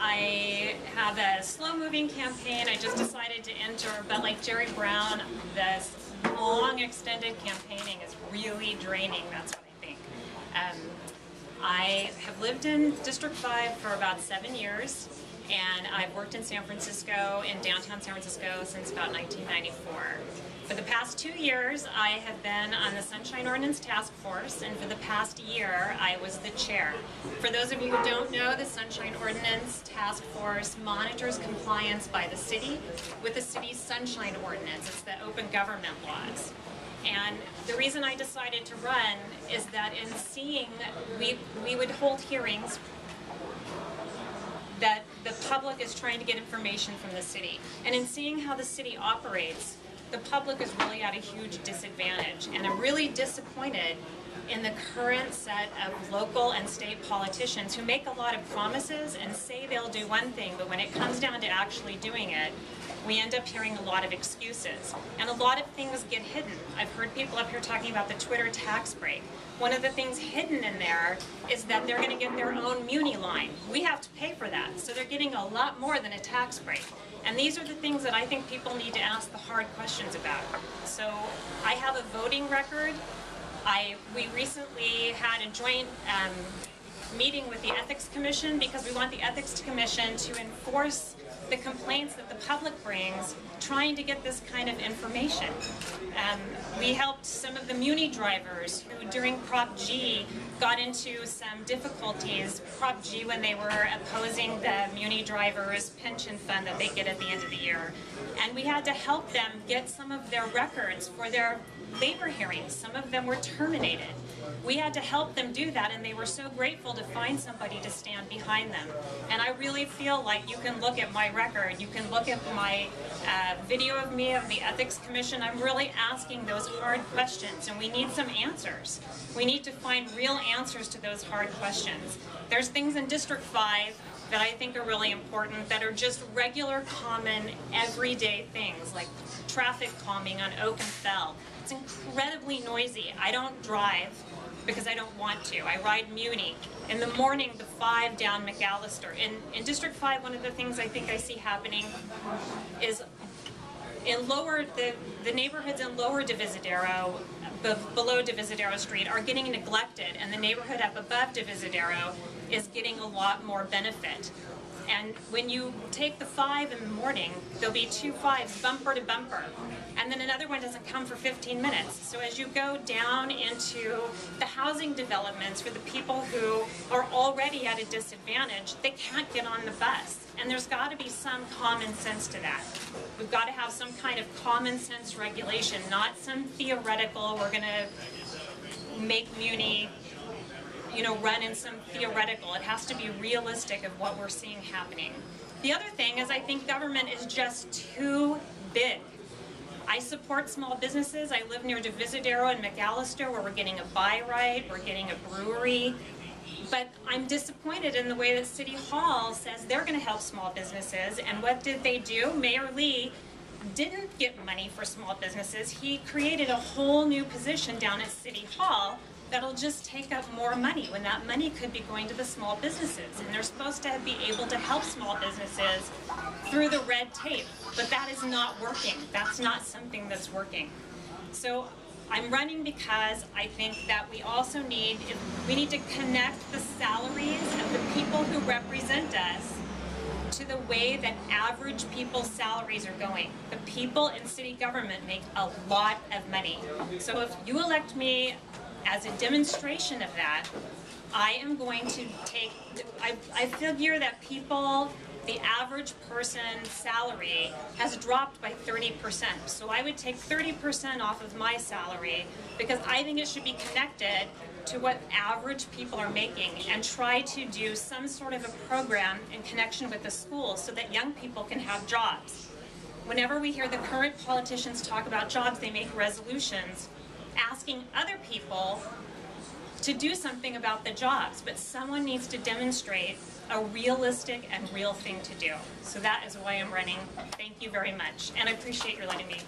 I have a slow-moving campaign. I just decided to enter, but like Jerry Brown, this long, extended campaigning is really draining. That's what I think. I have lived in District 5 for about 7 years, and I've worked in San Francisco, in downtown San Francisco, since about 1994. For the past 2 years, I have been on the Sunshine Ordinance Task Force, and for the past year, I was the chair. For those of you who don't know, the Sunshine Ordinance Task Force monitors compliance by the city with the city's Sunshine Ordinance. It's the open government laws. And the reason I decided to run is that in seeing, we would hold hearings that the public is trying to get information from the city. And in seeing how the city operates, the public is really at a huge disadvantage. And I'm really disappointed in the current set of local and state politicians who make a lot of promises and say they'll do one thing, but when it comes down to actually doing it, we end up hearing a lot of excuses. And a lot of things get hidden. I've heard people up here talking about the Twitter tax break. One of the things hidden in there is that they're going to get their own Muni line. We have to pay for that, so they're getting a lot more than a tax break. And these are the things that I think people need to ask the hard questions about. So I have a voting record. We recently had a joint meeting with the Ethics Commission because we want the Ethics Commission to enforce the complaints that the public brings trying to get this kind of information. We helped some of the Muni drivers who during Prop G got into some difficulties, Prop G when they were opposing the Muni drivers pension fund that they get at the end of the year. And we had to help them get some of their records for their labor hearings. Some of them were terminated. We had to help them do that, and they were so grateful to find somebody to stand behind them. And I really feel like you can look at my record, you can look at my video of me of the Ethics Commission. I'm really asking those hard questions, and we need some answers. We need to find real answers to those hard questions. There's things in District 5 that I think are really important that are just regular, common, everyday things, like traffic calming on Oak and Fell. It's incredibly noisy. I don't drive because I don't want to. I ride Muni. In the morning, the 5 down McAllister. In District 5, one of the things I think I see happening is in the neighborhoods in lower Divisadero, below Divisadero Street, are getting neglected, and the neighborhood up above Divisadero is getting a lot more benefit. And when you take the 5 in the morning, there'll be 2 5s bumper to bumper. And then another one doesn't come for 15 minutes. So as you go down into the housing developments for the people who are already at a disadvantage, they can't get on the bus. And there's got to be some common sense to that. We've got to have some kind of common sense regulation, not some theoretical, we're going to make Muni run in some theoretical. It has to be realistic of what we're seeing happening. The other thing is I think government is just too big. I support small businesses. I live near Divisadero and McAllister where we're getting a buy right, we're getting a brewery. But I'm disappointed in the way that City Hall says they're going to help small businesses. And what did they do? Mayor Lee didn't get money for small businesses. He created a whole new position down at City Hall that'll just take up more money when that money could be going to the small businesses. And they're supposed to be able to help small businesses through the red tape, but that is not working. That's not something that's working. So I'm running because I think that we also need to connect the salaries of the people who represent us to the way that average people's salaries are going. The people in city government make a lot of money. So if you elect me as a demonstration of that, I am going to I figure that the average person's salary has dropped by 30%. So I would take 30% off of my salary because I think it should be connected to what average people are making and try to do some sort of a program in connection with the schools so that young people can have jobs. Whenever we hear the current politicians talk about jobs, they make resolutions asking other people to do something about the jobs, but someone needs to demonstrate a realistic and real thing to do. So that is why I'm running. Thank you very much, and I appreciate your letting me.